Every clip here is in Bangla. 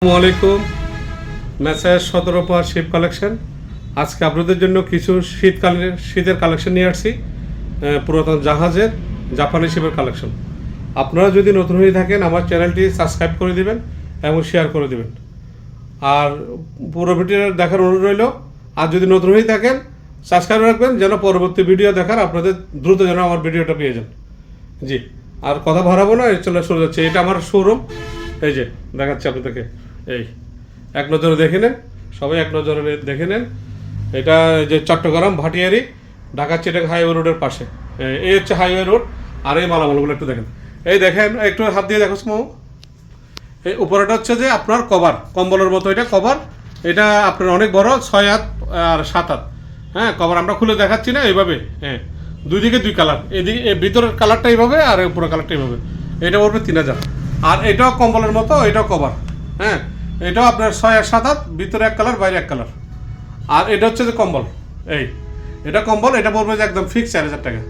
আসসালামু আলাইকুম। মেসার্স 17 পার শিপ কালেকশন। আজকে আপনাদের জন্য কিছু শীতের কালেকশন নিয়ে আসছি। পুরাতন জাহাজের জাপানি শিপের কালেকশন। আপনারা যদি নতুন হয়ে থাকেন আমার চ্যানেলটি সাবস্ক্রাইব করে দিবেন এবং শেয়ার করে দিবেন। আর পুরো ভিডিও দেখার অনুরোধ রইল। আর যদি নতুন হয়ে থাকেন সাবস্ক্রাইব রাখবেন যেন পরবর্তী ভিডিও দেখার আপনাদের দ্রুত যেন আমার ভিডিওটা পেয়ে যান। জি, আর কথা বাড়াবো না, চলে শুরু যাচ্ছে। এটা আমার শোরুম। এই যে দেখাচ্ছি আপনাদেরকে। এই এক নজরে দেখে নেন, সবাই এক নজরে দেখে নেন। এটা যে চট্টগ্রাম ভাটিয়ারি ঢাকা চিটাগাং হাইওয়ে রোডের পাশে। এই হচ্ছে হাইওয়ে রোড। আর এই মালামালগুলো একটু দেখেন। এই দেখেন, একটু হাত দিয়ে দেখো স্মো। এই উপরেটা হচ্ছে যে আপনার কভার, কম্বলের মতো এটা কভার। এটা আপনার অনেক বড়, 6 হাত আর 7 হাত। হ্যাঁ, কভার আমরা খুলে দেখাচ্ছি না, এইভাবে। হ্যাঁ, দুই দিকে দুই কালার। এদিকে ভিতরের কালারটা এইভাবে আর উপরের কালারটা এইভাবে। এটা পড়বে 3000। আর এটাও কম্বলের মতো, এটাও কভার। হ্যাঁ, এটাও আপনার 6 আর 7 হাত, ভিতরে এক কালার বাইরে এক কালার। আর এটা হচ্ছে যে কম্বল। এটা কম্বল, এটা পড়বে যে একদম ফিক্স 4000 টাকা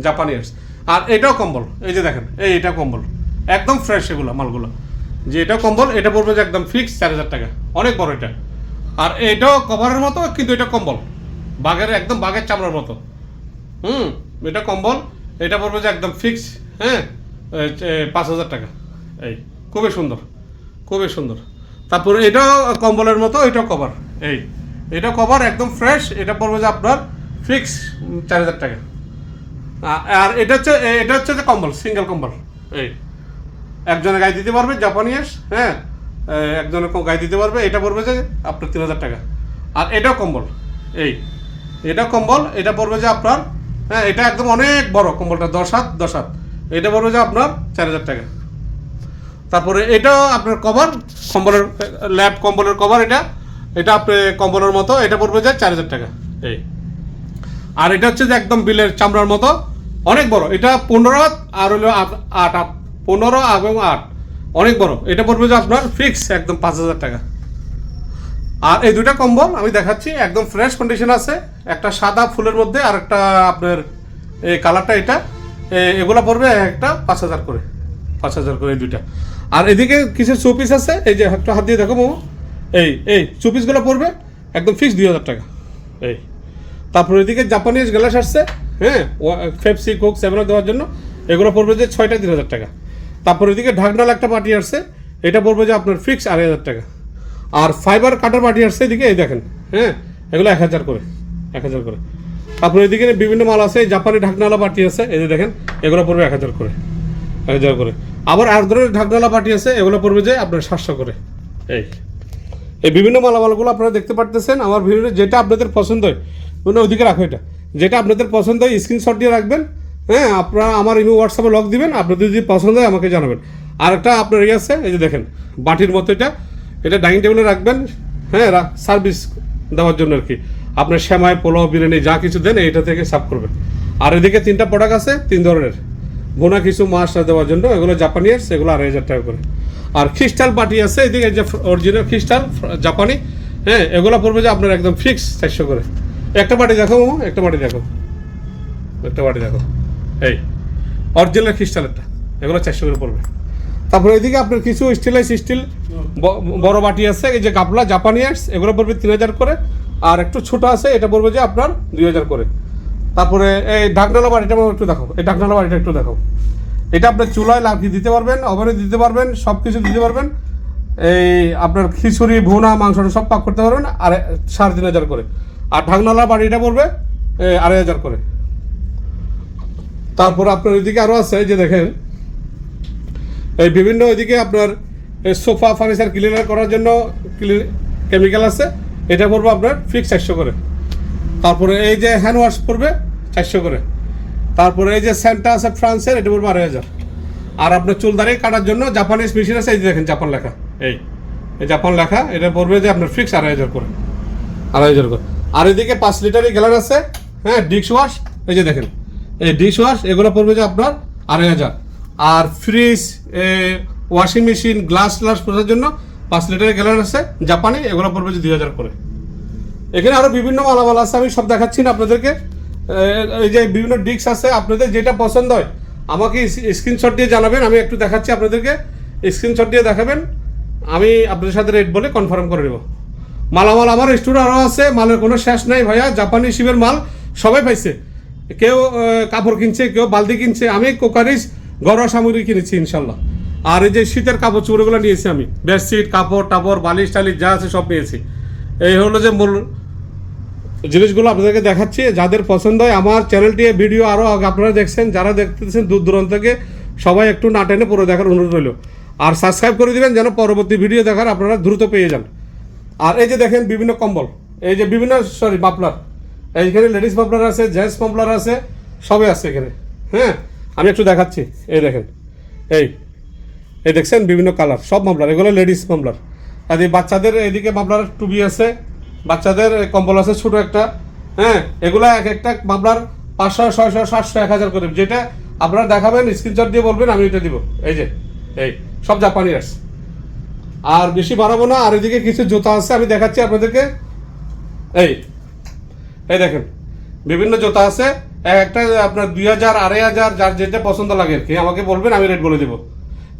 জাপানিয়ার্স। আর এটাও কম্বল, এই যে দেখেন, এটা কম্বল একদম ফ্রেশ। এগুলো মালগুলো যে এটা কম্বল, এটা পড়বে যে একদম ফিক্স 4000 টাকা। অনেক বড় এটা। আর এটাও কভারের মতো, কিন্তু এটা কম্বল বাঘের, একদম বাঘের চামড়ার মতো। এটা কম্বল, এটা পড়বে যে একদম ফিক্স। হ্যাঁ, 5000 টাকা। এই খুবই সুন্দর, খুবই সুন্দর। তারপরে এটাও কম্বলের মতো, এটাও কভার। এটা কভার একদম ফ্রেশ। এটা পড়বে যে আপনার ফিক্স 4000 টাকা। আর এটা হচ্ছে যে কম্বল, সিঙ্গেল কম্বল। একজনের গায়ে দিতে পারবে জাপানিয়াস। হ্যাঁ, একজনের গায়ে দিতে পারবে। এটা পড়বে যে আপনার 3000 টাকা। আর এটাও কম্বল। এটা কম্বল, এটা পড়বে যে আপনার, হ্যাঁ, এটা একদম অনেক বড় কম্বলটা, 10 হাত 10 হাত। এটা পড়বে যে আপনার 4000 টাকা। তারপরে এটাও আপনার কভার, কম্বলের ল্যাব কম্বলের কভার। এটা আপনার কম্বলের মতো, এটা পড়বে যে 4000 টাকা। আর এটা হচ্ছে যে একদম বিলের চামড়ার মতো, অনেক বড়। এটা 15 হাত আর হলো 8 হাত, 15 এবং 8, অনেক বড়। এটা পড়বে যে আপনার ফিক্স একদম 5000 টাকা। আর এই দুটা কম্বল আমি দেখাচ্ছি, একদম ফ্রেশ কন্ডিশন আছে। একটা সাদা ফুলের মধ্যে আর একটা আপনার এই কালারটা। এগুলো পড়বে একটা 5000 করে, 5000 করে এই দুইটা। আর এদিকে কিছু শোপিস আছে, এই যে একটা হাত দিয়ে দেখো মামু। এই শোপিসগুলো পড়বে একদম ফিক্স 2000 টাকা। তারপরে এদিকে জাপানিজ গ্লাস আসছে। হ্যাঁ, পেপসি কোক 7 দেওয়ার জন্য। এগুলো পড়বে যে 6টা 3000 টাকা। তারপরে এদিকে ঢাকনাল একটা পার্টি আসছে, এটা পড়বে যে আপনার ফিক্স 2500 টাকা। আর ফাইবার কাটার পার্টি আসছে এদিকে, এই দেখেন। হ্যাঁ, এগুলো 1000 করে, 1000 করে। তারপরে এদিকে বিভিন্ন মাল আছে, জাপানি ঢাকনালা পার্টি আছে, এই যে দেখেন, এগুলো পড়বে 1000 করে, 1000 করে। আবার আর ধরনের ঢাকনালা পার্টি আছে, এগুলো পড়বে যে আপনার 700 করে। এই বিভিন্ন মালামালগুলো আপনারা দেখতে পারতেছেন। আমার ভিডিওতে যেটা আপনাদের পছন্দ হয় ওইদিকে রাখো। এটা যেটা আপনাদের পছন্দ হয় স্ক্রিনশট দিয়ে রাখবেন। হ্যাঁ, আপনারা আমার ইমেল হোয়াটসঅ্যাপে লক দিবেন। আপনাদের যদি পছন্দ হয় আমাকে জানাবেন। আর একটা আপনার আছে, এই যে দেখেন, বাটির মতো। এটা ডাইনিং টেবিলে রাখবেন। হ্যাঁ, সার্ভিস দেওয়ার জন্য আর কি। আপনার সেমাই, পোলাও, বিরিয়ানি যা কিছু দেন এইটা থেকে সার্ভ করবেন। আর এদিকে 3টা প্রোডাক্ট আছে, 3 ধরনের ভোনা কিছু মাছ দেওয়ার জন্য। এগুলো জাপানিয়ার্স, এগুলো 2500 টাকা করে। আর ক্রিস্টাল বাটি আছে এদিকে, যে অরিজিনাল ক্রিস্টাল জাপানি। হ্যাঁ, এগুলো পড়বে যে আপনার একদম ফিক্স 400 করে। একটা বাটি দেখো, একটা বাটি দেখো, একটা বাটি দেখো। অরিজিনাল ক্রিস্টালেরটা, এগুলো 400 করে পড়বে। তারপরে এদিকে আপনার কিছু স্টিল বড় বাটি আছে, এই যে গাপলা জাপানিয়ার্স, এগুলো পড়বে 3000 করে। আর একটু ছোট আছে, এটা পড়বে যে আপনার 2000 করে। তারপরে এই ঢাকনালা বাটিটা একটু দেখো, এই ঢাকনালা বাটিটা একটু দেখো। এটা আপনার চুলায় লাগিয়ে দিতে পারবেন, ওভেনে দিতে পারবেন, সব কিছু দিতে পারবেন। এই আপনার খিচুড়ি, ভুনা, মাংসটা সব পাক করতে পারবেন। আর 3500 করে। আর ঢাকনালা বাটিটা পড়বে 2500 করে। তারপর আপনার ওইদিকে আরও আছে, যে দেখেন, এই বিভিন্ন ওইদিকে আপনার সোফা ফার্নিচার ক্লিনার করার জন্য কেমিক্যাল আছে, এটা পড়বে আপনার ফিক্স 400 করে। তারপরে এই যে হ্যান্ড ওয়াশ পড়বে 400 করে। তারপরে এই যে স্যান্টা আছে ফ্রান্সের, এটা পড়বে 2500। আর আপনার চুলদারি কাটার জন্য জাপানিজ মেশিন আছে, এই যে দেখেন জাপান লেখা। এই জাপান লেখা, এটা পড়বে যে আপনার ফিক্স 2500 করে, 2500 করে। আর এদিকে 5 লিটারের গ্যালান আছে। হ্যাঁ, ডিশ ওয়াশ, এই যে দেখেন, এই ডিশ ওয়াশ, এগুলো পড়বে যে আপনার 2500। আর ফ্রিজ, ওয়াশিং মেশিন, গ্লাস পোষার জন্য 5 লিটারের গ্যালান আছে জাপানি, এগুলো পড়বে যে 2000 করে। এখানে আরও বিভিন্ন মালামাল আছে, আমি সব দেখাচ্ছি না আপনাদেরকে। এই যে বিভিন্ন ডিস্ক আছে, আপনাদের যেটা পছন্দ হয় আমাকে স্ক্রিনশট দিয়ে জানাবেন। আমি একটু দেখাচ্ছি আপনাদেরকে, স্ক্রিনশট দিয়ে দেখাবেন। আমি আপনাদের সাথে রেট বলে কনফার্ম করে নেব। মালামাল আমার স্টোরে আরও আছে, মালের কোনো শেষ নাই ভাইয়া। জাপানি শিপের মাল সবাই পাইছে, কেউ কাপড় কিনছে, কেউ বালতি কিনছে। আমি কোকারিজ ঘরোয়া সামগ্রী কিনেছি ইনশাল্লাহ। আর এই যে শীতের কাপড় চোপড়গুলো নিয়েছি আমি, বেডশিট, কাপড় টাপড়, বালিশ টালিশ যা আছে সব নিয়েছি। এই হলো যে মূল জিনিসগুলো আপনাদেরকে দেখাচ্ছি। যাদের পছন্দ হয় আমার চ্যানেলটি ভিডিও আরও আগে আপনারা দেখছেন, যারা দেখতেছেন দূর দূরান্ত থেকে, সবাই একটু না টেনে পুরো দেখার অনুরোধ রইল। আর সাবস্ক্রাইব করে দিবেন যেন পরবর্তী ভিডিও দেখার আপনারা দ্রুত পেয়ে যান। আর এই যে দেখেন বিভিন্ন কম্বল, এই যে বিভিন্ন মাফলার, এইখানে লেডিস মাফলার আছে, জেন্টস মাফলার আছে, সবই আছে এখানে। হ্যাঁ, আমি একটু দেখাচ্ছি। এই দেখেন, এই দেখছেন বিভিন্ন কালার, সব মাফলার, এগুলো লেডিস মাফলার। আর এই বাচ্চাদের এইদিকে মাফলার টুপি আছে, বাচ্চাদের কম্বল আছে ছোটো একটা। হ্যাঁ, এগুলো এক একটা মাফলার 500, 600, 700, 1000 করে। যেটা আপনারা দেখাবেন স্ক্রিনশট দিয়ে বলবেন, আমি এটা দিব। এই যে এই সব জাপানি আছে। আর বেশি বাড়াবো না। আর এদিকে কিছু জুতা আছে, আমি দেখাচ্ছি আপনাদেরকে। এই দেখেন বিভিন্ন জুতা আছে, একটা আপনার 2000, 2500, যার যেটা পছন্দ লাগে আর কি আমাকে বলবেন, আমি রেট বলে দেবো।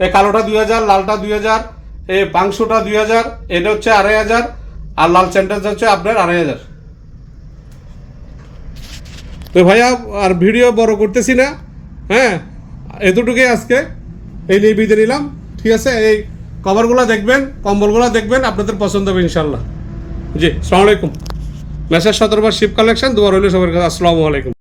এই কালোটা 2000, লালটা 2000, এই পাংশোটা 2000, এটা হচ্ছে 2500, আর লাল স্যান্ডেলটা হচ্ছে আপনার 2500। তো ভাইয়া আর ভিডিও বড় করতেছি না। হ্যাঁ, এতটুকুই আজকে, এই নিয়ে বিদায় নিলাম। ঠিক আছে, এই কভারগুলো দেখবেন, কম্বলগুলো দেখবেন, আপনাদের পছন্দ হবে ইনশাল্লাহ। জি, আসসালামু আলাইকুম। মেসেজ 17 শিপ কালেকশন, দোয়া রইল সবার কাছে। আসসালামু আলাইকুম।